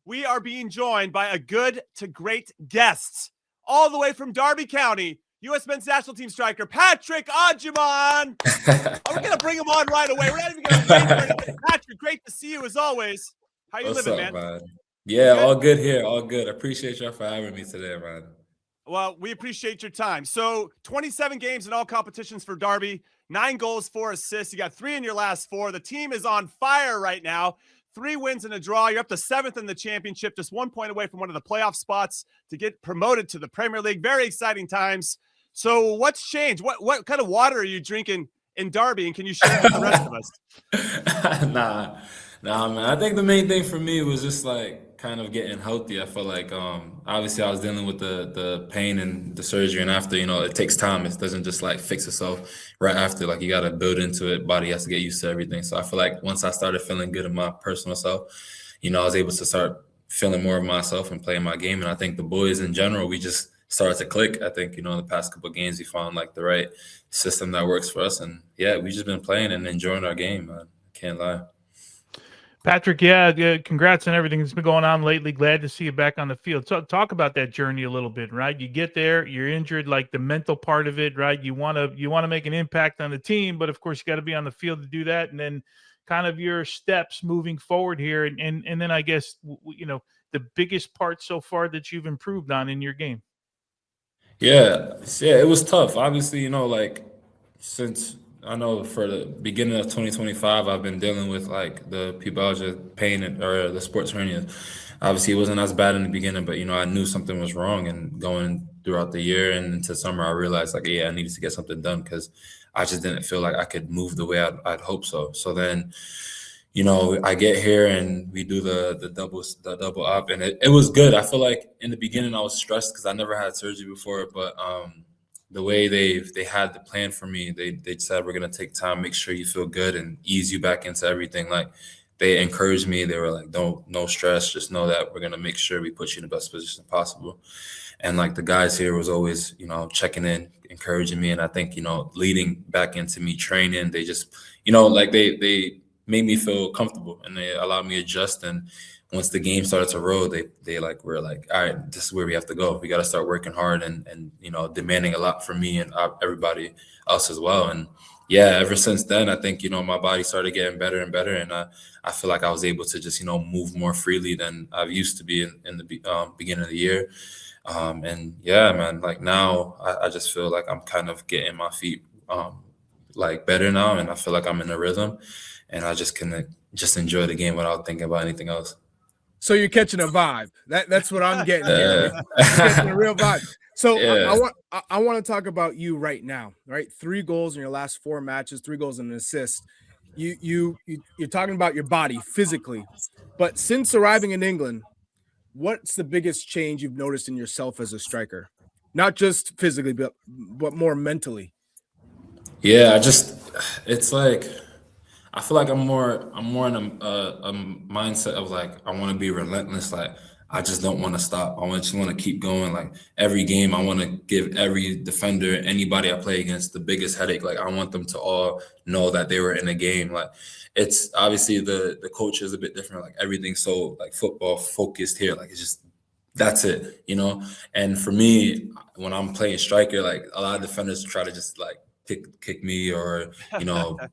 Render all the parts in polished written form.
we are being joined by a good to great guest, all the way from Derby County, U.S. men's national team striker, Patrick Agyemang. We're going to bring him on right away. We're not even going to wait for anything. Patrick, great to see you as always. How you living, man? Yeah, all good here. All good. I appreciate y'all for having me today, man. Well, we appreciate your time. So 27 games in all competitions for Derby, 9 goals, 4 assists. You got 3 in your last 4. The team is on fire right now. 3 wins and a draw. You're up to 7th in the championship, just 1 point away from one of the playoff spots to get promoted to the Premier League. Very exciting times. So what's changed? What kind of water are you drinking in Derby, and can you share it with the rest of us? Nah, man. I think the main thing for me was just like kind of getting healthy. I felt like obviously I was dealing with the pain and the surgery, and after, it takes time. It doesn't just like fix itself right after. Like, you got to build into it. Body has to get used to everything. So I feel like once I started feeling good in my personal self, I was able to start feeling more of myself and playing my game. And I think the boys in general, we just started to click. I think, in the past couple of games, we found like the right system that works for us. And yeah, we just been playing and enjoying our game, man. Can't lie. Patrick, yeah, congrats on everything that's been going on lately. Glad to see you back on the field. So talk about that journey a little bit, right? You get there, you're injured, like the mental part of it, right? You want to make an impact on the team, but of course you got to be on the field to do that. And then kind of your steps moving forward here, and then I guess the biggest part so far that you've improved on in your game. Yeah, it was tough. Obviously, since I know for the beginning of 2025, I've been dealing with like the pubalgia pain or the sports hernia. Obviously, it wasn't as bad in the beginning, but I knew something was wrong. And going throughout the year and into summer, I realized I needed to get something done because I just didn't feel like I could move the way I'd hoped so. So then, I get here and we do the double up, and it was good. I feel like in the beginning I was stressed because I never had surgery before, but the way they had the plan for me, they said, we're gonna take time, make sure you feel good and ease you back into everything. Like, they encouraged me. They were like, no stress, just know that we're gonna make sure we put you in the best position possible. And like the guys here was always, checking in, encouraging me. And I think, leading back into me training, they just, they made me feel comfortable and they allowed me to adjust. And once the game started to roll, they were like, all right, this is where we have to go. We got to start working hard and demanding a lot from me and everybody else as well. And yeah, ever since then, I think, my body started getting better and better. And I feel like I was able to just, move more freely than I've used to be in the beginning of the year. And yeah, man, like now I just feel like I'm kind of getting my feet like better now. And I feel like I'm in a rhythm and I just can just enjoy the game without thinking about anything else. So you're catching a vibe. That's what I'm getting here. You're catching a real vibe. So yeah. I want to talk about you right now, right? 3 goals in your last 4 matches, 3 goals and an assist. You're talking about your body physically, but since arriving in England, what's the biggest change you've noticed in yourself as a striker? Not just physically, but more mentally. Yeah, it's like I feel like I'm more in a mindset of like I want to be relentless. Like, I just don't want to stop. I just want to keep going. Like, every game, I want to give every defender, anybody I play against, the biggest headache. Like, I want them to all know that they were in a game. Like, it's obviously the coach is a bit different. Like, everything's so like football focused here. Like, it's just that's it, And for me, when I'm playing striker, like a lot of defenders try to just like kick me or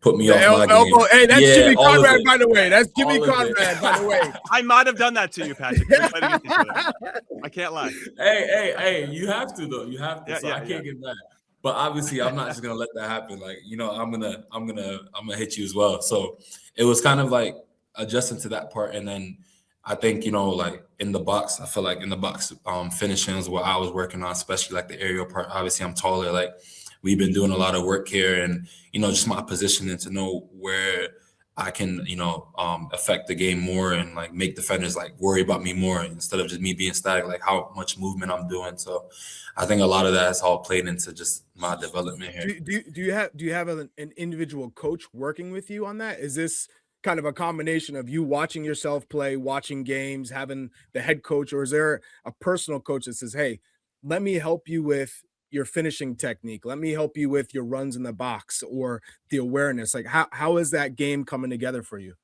put me off my game. Hey, that's Jimmy Conrad, by the way. That's Jimmy Conrad, by the way. I might have done that to you, Patrick. I can't lie. Hey, you have to though. You have to. I can't get mad. But obviously, I'm not just gonna let that happen. Like, I'm gonna hit you as well. So it was kind of like adjusting to that part, and then I think like in the box, I feel like in the box finishing is what I was working on, especially like the aerial part. Obviously, I'm taller, like. We've been doing a lot of work here and, just my positioning to know where I can, affect the game more and like make defenders like worry about me more instead of just me being static, like how much movement I'm doing. So I think a lot of that has all played into just my development here. Do you have an individual coach working with you on that? Is this kind of a combination of you watching yourself play, watching games, having the head coach, or is there a personal coach that says, hey, let me help you with your finishing technique. Let me help you with your runs in the box or the awareness. Like how is that game coming together for you?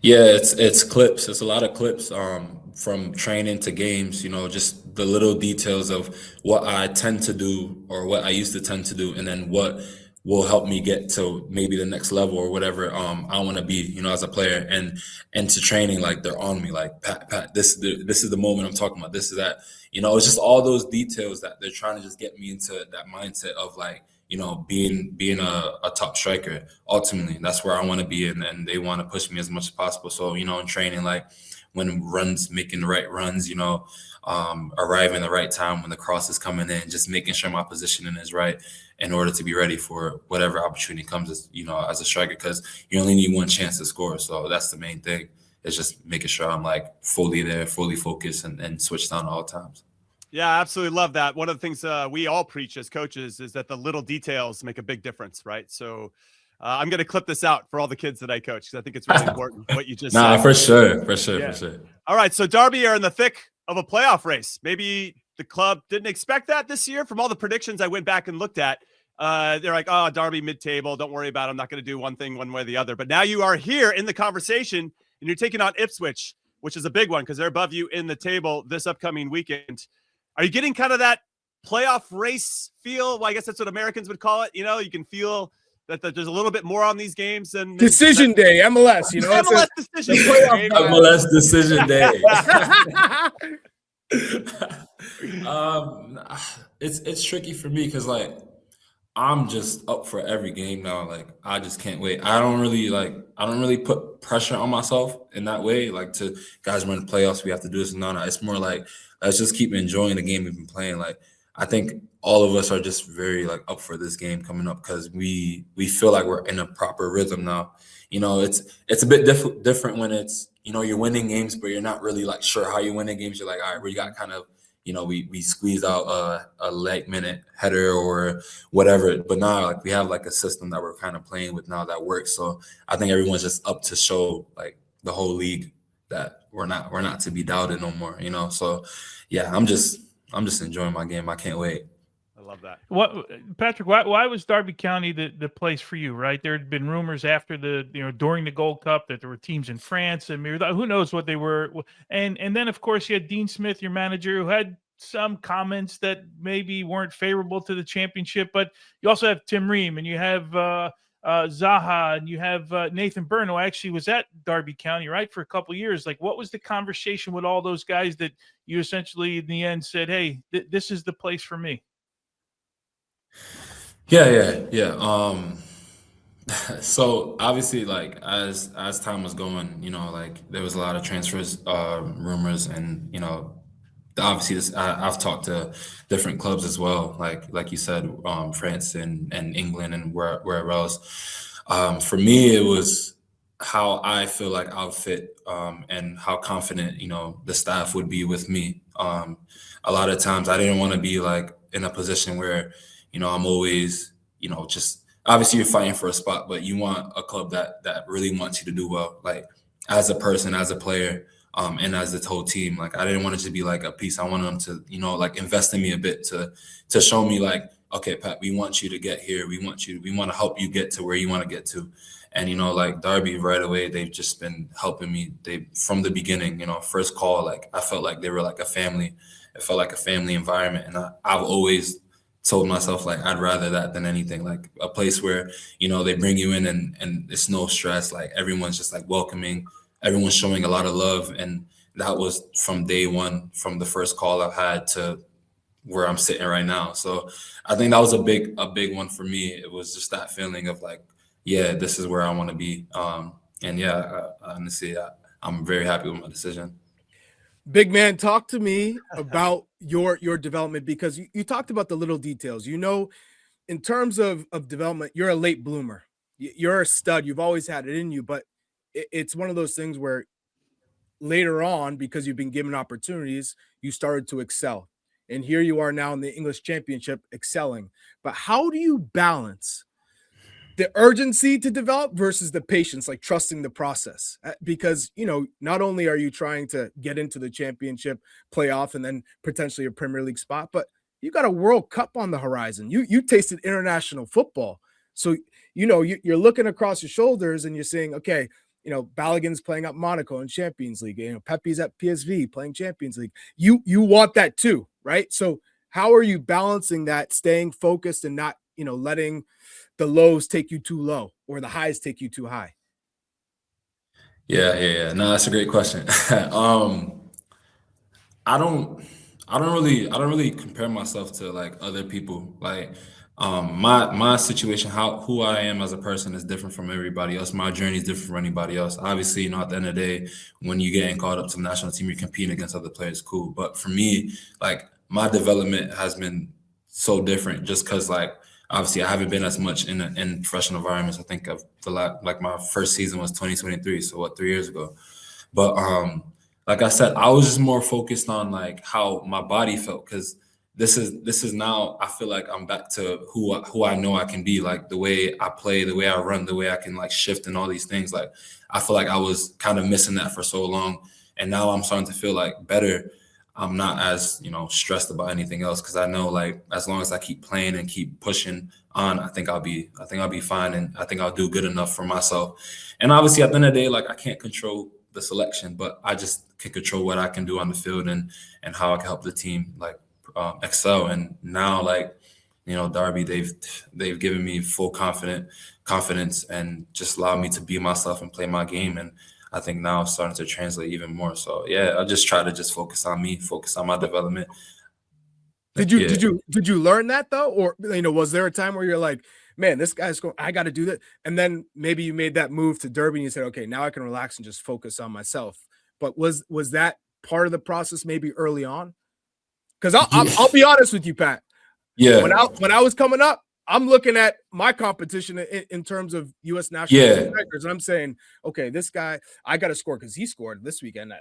Yeah, it's clips. It's a lot of clips from training to games, just the little details of what I tend to do or what I used to tend to do, and then what will help me get to maybe the next level or whatever I want to be, as a player. And to training, like they're on me, like Pat, this is the moment I'm talking about. This is that. It's just all those details that they're trying to just get me into that mindset of like, being a top striker. Ultimately, that's where I want to be, and they want to push me as much as possible. So, in training, like when making the right runs, arriving the right time when the cross is coming in, just making sure my positioning is right in order to be ready for whatever opportunity comes, as a striker, because you only need one chance to score. So that's the main thing. It's just making sure I'm like fully there, fully focused, and switched on all times. Yeah, I absolutely love that. One of the things we all preach as coaches is that the little details make a big difference, right? So I'm going to clip this out for all the kids that I coach because I think it's really important what you just said. For sure. All right, so Derby are in the thick of a playoff race. Maybe the club didn't expect that this year. From all the predictions I went back and looked at, they're like, oh, Derby mid-table, don't worry about it. I'm not going to do one thing one way or the other. But now you are here in the conversation, and you're taking on Ipswich, which is a big one because they're above you in the table this upcoming weekend. Are you getting kind of that playoff race feel? Well, I guess that's what Americans would call it. You can feel that there's a little bit more on these games than decision day, MLS. MLS decision day. MLS decision day. It's tricky for me because like I'm just up for every game now. Like I just can't wait. I don't really put pressure on myself in that way. Like to guys, we're in the playoffs, we have to do this. No. It's more like let's just keep enjoying the game we've been playing. Like I think all of us are just very like up for this game coming up because we feel like we're in a proper rhythm now. It's a bit different when it's you're winning games, but you're not really like sure how you're winning games. You're like, all right, we got kind of we squeezed out a late minute header or whatever. But now like we have like a system that we're kind of playing with now that works. So I think everyone's just up to show like the whole league that we're not to be doubted no more. So yeah, I'm just enjoying my game. I can't wait. I love that. What, Patrick? Why was Derby County the place for you? Right, there had been rumors after during the Gold Cup that there were teams in France and who knows what they were, and then of course you had Dean Smith, your manager, who had some comments that maybe weren't favorable to the championship. But you also have Tim Ream, and you have Zaha, and you have Nathan Byrne, who actually was at Derby County, right, for a couple of years. Like, what was the conversation with all those guys that you essentially in the end said, hey, this is the place for me? Yeah. So obviously, like as time was going, like there was a lot of transfers, rumors, and obviously I've talked to different clubs as well, like you said, France and England and wherever else. For me, it was how I feel like I'll fit, and how confident the staff would be with me. A lot of times I didn't want to be like in a position where I'm always, just obviously you're fighting for a spot, but you want a club that really wants you to do well, like as a person, as a player, and as the whole team. Like I didn't want it to be like a piece. I wanted them to, like invest in me a bit to show me like, okay, Pat, we want you to get here. We want to help you get to where you want to get to. And, like Derby right away, they've just been helping me. From the beginning, first call, like I felt like they were like a family. It felt like a family environment. And I've always told myself like I'd rather that than anything, like a place where they bring you in and it's no stress, like everyone's just like welcoming, everyone's showing a lot of love. And that was from day one, from the first call I've had to where I'm sitting right now. So I think that was a big one for me. It was just that feeling of like, yeah, this is where I want to be. And yeah, honestly, I'm very happy with my decision. Big man, talk to me about your development, because you talked about the little details. In terms of development, you're a late bloomer. You're a stud. You've always had it in you, but it's one of those things where later on, because you've been given opportunities, you started to excel. And here you are now in the English Championship excelling. But how do you balance the urgency to develop versus the patience, like trusting the process? Because, not only are you trying to get into the championship playoff and then potentially a Premier League spot, but you got a World Cup on the horizon. You tasted international football. So, you're looking across your shoulders and you're saying, okay, Balogun's playing at Monaco in Champions League. Pepe's at PSV playing Champions League. You want that too, right? So how are you balancing that, staying focused and not, letting the lows take you too low or the highs take you too high? Yeah. No, that's a great question. I don't really compare myself to like other people. Like my situation, who I am as a person is different from everybody else. My journey is different from anybody else. Obviously, at the end of the day, when you getting called up to the national team, you're competing against other players, cool. But for me, like my development has been so different just because like obviously I haven't been as much in professional environments. I think of my first season was 2023, so 3 years ago. But like I said, I was just more focused on like how my body felt because this is now I feel like I'm back to who I know I can be, like the way I play, the way I run, the way I can like shift and all these things. Like I feel like I was kind of missing that for so long, and now I'm starting to feel like better. I'm not as stressed about anything else because I know like as long as I keep playing and keep pushing on, I think I'll be fine, and I think I'll do good enough for myself. And obviously at the end of the day, like I can't control the selection, but I just can control what I can do on the field and how I can help the team like excel. And now like Derby, they've given me full confidence and just allowed me to be myself and play my game. And I think now it's starting to translate even more. So yeah, I just try to just focus on me, focus on my development. Did you learn that though? Or, was there a time where you're like, man, this guy's going, I got to do that. And then maybe you made that move to Derby and you said, okay, now I can relax and just focus on myself. But was that part of the process maybe early on? Because I'll be honest with you, Pat. Yeah. When I was coming up, I'm looking at my competition in terms of U.S. national strikers, and I'm saying, okay, this guy, I got to score because he scored this weekend.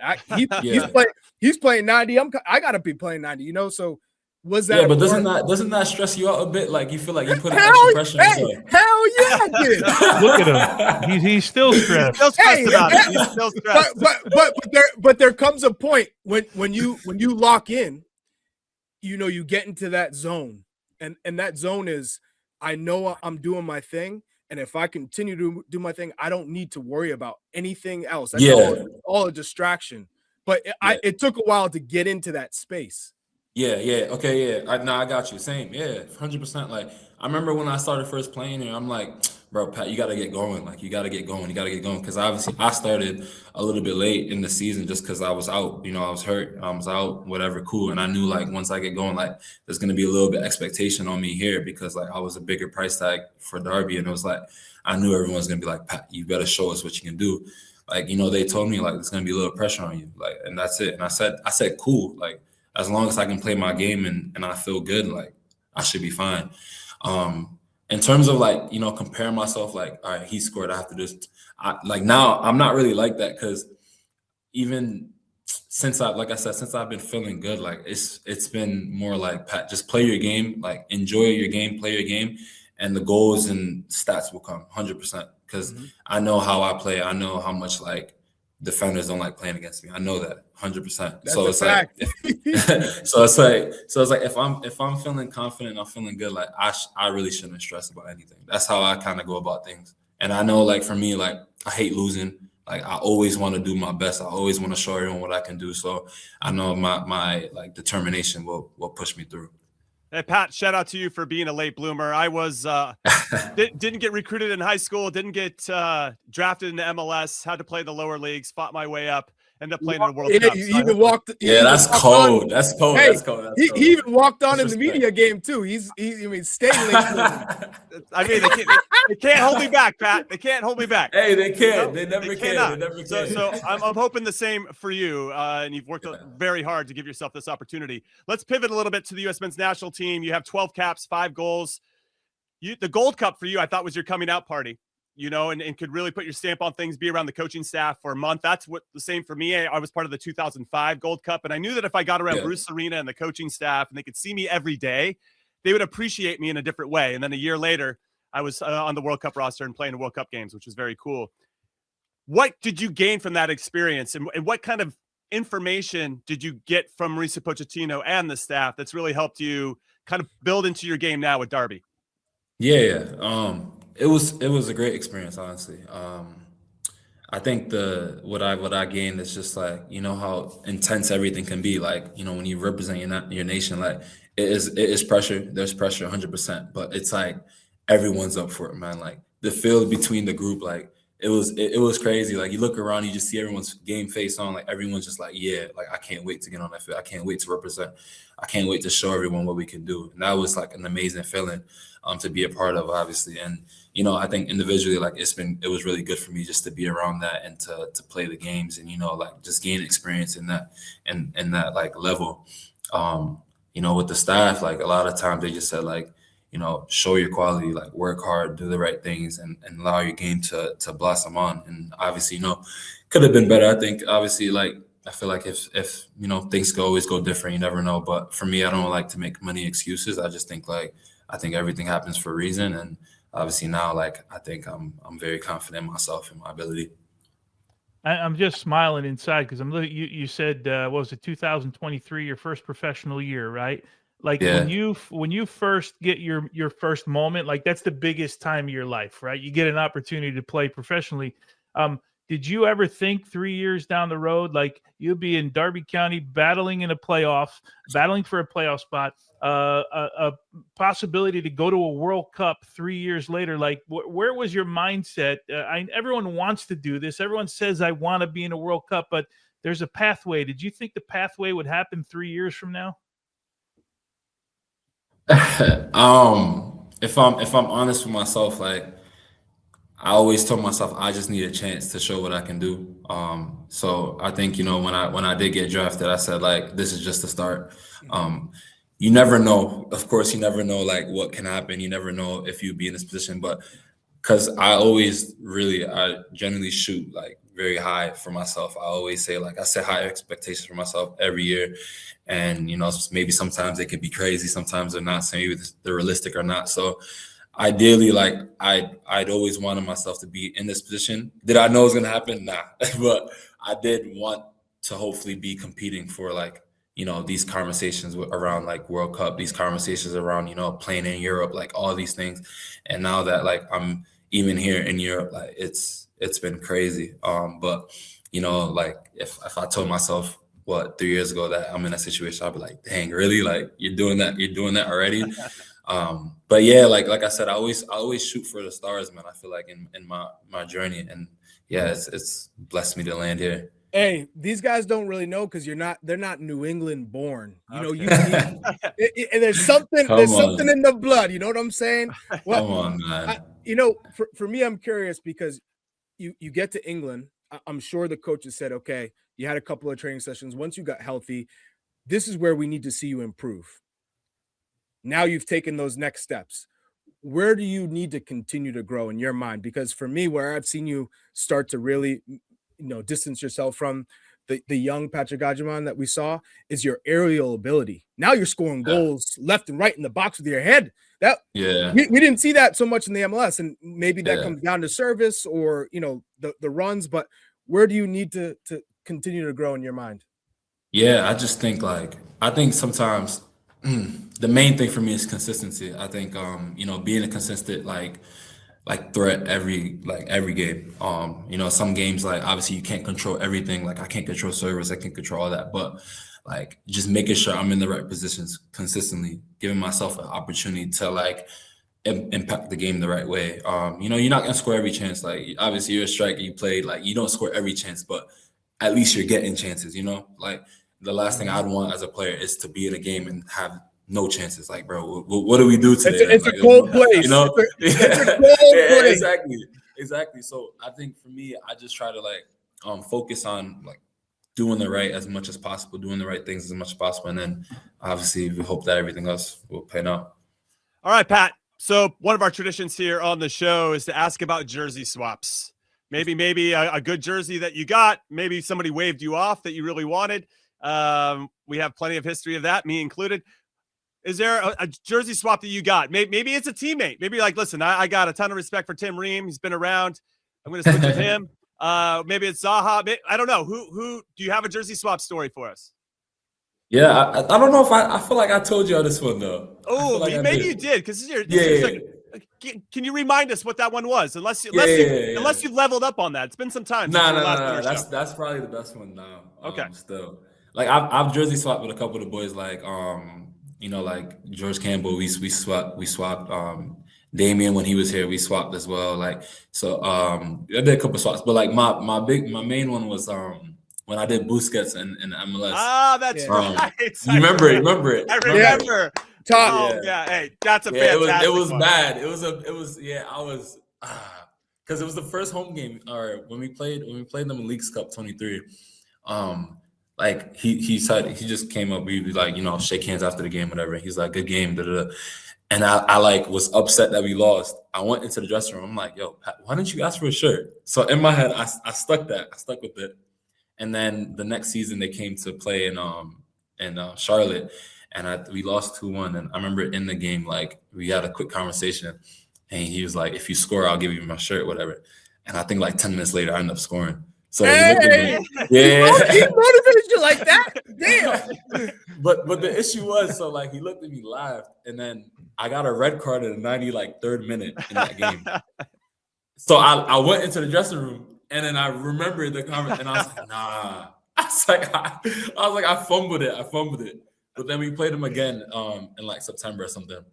He's playing 90. I got to be playing 90. So was that? Yeah, but doesn't that stress you out a bit? Like you feel like you put extra pressure on yourself. Hell yeah, I did. Look at him. He's still stressed. He's still stressed. But there comes a point when you lock in, you get into that zone, and that zone is, I know I'm doing my thing, and if I continue to do my thing, I don't need to worry about anything else. That's all a distraction. But it took a while to get into that space. Yeah, okay, yeah. I got you. Same, yeah, 100%. Like I remember when I started first playing, and I'm like, bro, Pat, you got to get going. Like you got to get going. Because obviously I started a little bit late in the season just because I was out. I was hurt. I was out. Whatever, cool. And I knew like once I get going, like there's gonna be a little bit expectation on me here because like I was a bigger price tag for Derby, and it was like I knew everyone's gonna be like, Pat, you better show us what you can do. Like they told me like there's gonna be a little pressure on you. Like, and that's it. And I said, cool. Like, as long as I can play my game and I feel good, like I should be fine. In terms of like, comparing myself, like, all right, he scored after this. Now I'm not really like that because even since I've been feeling good, like it's been more like, Pat, just play your game, like enjoy your game, play your game, and the goals and stats will come 100% because I know how I play. I know how much like defenders don't like playing against me. I know that 100%. So it's like, if I'm feeling confident, I'm feeling good. Like I really shouldn't stress about anything. That's how I kind of go about things. And I know, like for me, like I hate losing. Like I always want to do my best. I always want to show everyone what I can do. So I know my like determination will push me through. Hey, Pat, shout out to you for being a late bloomer. I was didn't get recruited in high school, didn't get drafted into MLS, had to play the lower leagues, fought my way up, ended up playing in the World Cup. That's cold. That's cold. Hey, that's cold. He even walked on in the media game too. Stay late. I mean, they can't hold me back, Pat. They can't hold me back. Hey, they can't. They never can. They never can. So I'm hoping the same for you, and you've worked very hard to give yourself this opportunity. Let's pivot a little bit to the U.S. men's national team. You have 12 caps, 5 goals. The Gold Cup for you, I thought, was your coming out party. And could really put your stamp on things, be around the coaching staff for a month. That's what the same for me. I was part of the 2005 Gold Cup, and I knew that if I got around Bruce Arena and the coaching staff and they could see me every day, they would appreciate me in a different way. And then a year later, I was on the World Cup roster and playing the World Cup games, which was very cool. What did you gain from that experience, and what kind of information did you get from Mauricio Pochettino and the staff that's really helped you kind of build into your game now with Derby? Yeah. It was a great experience, honestly. I think what I gained is just like, you know, how intense everything can be. Like, you know, when you represent your nation, like it is pressure. There's pressure 100%, but it's like everyone's up for it, man. Like the feel between the group, like it was crazy. Like you look around, you just see everyone's game face on. Like everyone's just like, yeah, like I can't wait to get on that field. I can't wait to represent. I can't wait to show everyone what we can do. And that was like an amazing feeling to be a part of, obviously. And you know, I think individually, like it was really good for me just to be around that and to play the games and, you know, like just gain experience in that and that like level. You know, with the staff, like a lot of times they just said like, you know, show your quality, like work hard, do the right things and allow your game to blossom on. And obviously, you know, could have been better. I think obviously, like I feel like if you know, things always go different, you never know. But for me, I don't like to make many excuses. I just think like I think everything happens for a reason. And obviously now, like I think I'm very confident in myself and my ability. I'm just smiling inside because I'm looking. You said what was it, 2023, your first professional year, right? Like Yeah. when you first get your first moment, like that's the biggest time of your life, right? You get an opportunity to play professionally. Did you ever think 3 years down the road, like you'll be in Derby County battling in a playoff, battling for a playoff spot, a possibility to go to a World Cup 3 years later? Like where was your mindset? Everyone wants to do this. Everyone says, I want to be in a World Cup, but there's a pathway. Did you think the pathway would happen 3 years from now? If I'm honest with myself, like I always told myself I just need a chance to show what I can do. So I think, you know, when I did get drafted, I said like this is just the start. You never know. Of course, you never know like what can happen. You never know if you'd be in this position, but because I generally shoot like very high for myself. I always say like I set high expectations for myself every year. And, you know, maybe sometimes they could be crazy. Sometimes they're not. So maybe they're realistic or not. So ideally, like I'd always wanted myself to be in this position. Did I know it was going to happen? Nah. But I did want to hopefully be competing for like, you know, these conversations around like World Cup, these conversations around, you know, playing in Europe, like all these things. And now that like I'm even here in Europe, like it's been crazy. But, you know, like if I told myself 3 years ago that I'm in a situation, I'd be like, dang, really? Like you're doing that already? But yeah, like I said, I always shoot for the stars, man. I feel like in my journey, and yeah, it's blessed me to land here. Hey, these guys don't really know because they're not New England born. You know, there's something in the blood. You know what I'm saying? Well, come on, man. You know, for me, I'm curious because you get to England. I'm sure the coaches said, okay, you had a couple of training sessions. Once you got healthy, this is where we need to see you improve. Now you've taken those next steps. Where do you need to continue to grow in your mind? Because for me, where I've seen you start to really, you know, distance yourself from the young Patrick Agyemang that we saw is your aerial ability. Now you're scoring goals left and right in the box with your head. We didn't see that so much in the MLS, and maybe that comes down to service or, you know, the runs. But where do you need to continue to grow in your mind? Yeah, I just think sometimes the main thing for me is consistency. I think you know, being a consistent like threat every game. You know, some games like obviously you can't control everything. Like I can't control service, I can't control all that, but like just making sure I'm in the right positions consistently, giving myself an opportunity to like impact the game the right way. You know, you're not gonna score every chance. Like obviously you're a striker, you played, like you don't score every chance, but at least you're getting chances, you know? Like the last thing I'd want as a player is to be in a game and have no chances. Like, bro, what do we do today? It's like, a cold place. You know? It's a cold place. Exactly. So I think for me, I just try to like focus on like doing the right as much as possible, doing the right things as much as possible. And then obviously we hope that everything else will pan out. All right, Pat. So one of our traditions here on the show is to ask about jersey swaps. Maybe a good jersey that you got, maybe somebody waved you off that you really wanted. We have plenty of history of that, me included. Is there a jersey swap that you got? Maybe it's a teammate. Maybe like, listen, I got a ton of respect for Tim Ream. He's been around. I'm going to switch with him. Maybe it's Zaha. I don't know. Who do you have a jersey swap story for us? Yeah, I don't know if I feel like I told you on this one though. Oh, like maybe you did because this Can you remind us what that one was? Unless you've leveled up on that. It's been some time. No. That's probably the best one now. Okay. Still, like I've jersey swapped with a couple of the boys, like like George Campbell. We swapped. Damian, when he was here, we swapped as well. Like, so I did a couple of swaps, but like my main one was when I did Busquets in MLS. Ah, that's right. You remember it? I remember. Yeah. Oh yeah. Hey, that's a fantastic. It was one. bad. I was because it was the first home game, or when we played them in Leagues Cup 23. Like he said, he just came up. We like, shake hands after the game, whatever. He's like, good game, And I like was upset that we lost. I went into the dressing room. I'm like, yo, Pat, why didn't you ask for a shirt? So in my head, I stuck with it. And then the next season they came to play in Charlotte, and we lost 2-1. And I remember in the game, like we had a quick conversation, and he was like, if you score, I'll give you my shirt, whatever. And I think like 10 minutes later, I ended up scoring. So he looked at me. Yeah. He motivated you like that? Damn. But the issue was, so like he looked at me, laughed, and then I got a red card in the 93rd minute in that game. So I went into the dressing room, and then I remembered the conversation, and I was like, nah. I fumbled it. But then we played them again in like September or something.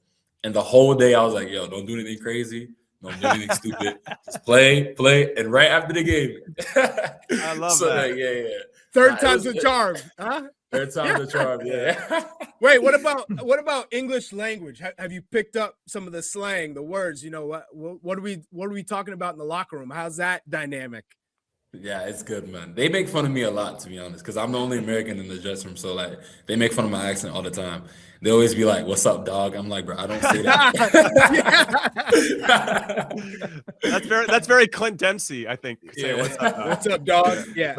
And the whole day I was like, yo, don't do anything crazy. Don't do anything stupid. Just play. And right after the game. I love that. Yeah. Third time's the charm, huh? Third time's the charm, yeah. Wait, what about English language? Have you picked up some of the slang, the words? What are we talking about in the locker room? How's that dynamic? Yeah, it's good, man. They make fun of me a lot, to be honest, because I'm the only American in the dressing room. So like, they make fun of my accent all the time. They always be like, "What's up, dog?" I'm like, "Bro, I don't say that." That's very Clint Dempsey, I think. Say, Yeah. What's up, dog? Yeah.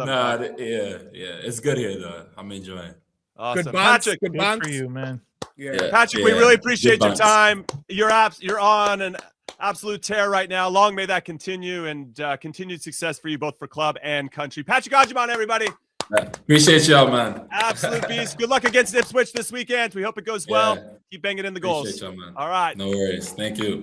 It's good here though. I'm enjoying. Awesome. Good bonds. Patrick, Good Good bonds. for you, man. Yeah. Patrick, we really appreciate your bonds. time. You're on an absolute tear right now. Long may that continue, and continued success for you both for club and country. Patrick Agyemang, everybody. Appreciate y'all, man. Absolute beast. Good luck against Ipswich this weekend. We hope it goes well. Keep banging in the goals. Appreciate y'all, man. All right. No worries. Thank you.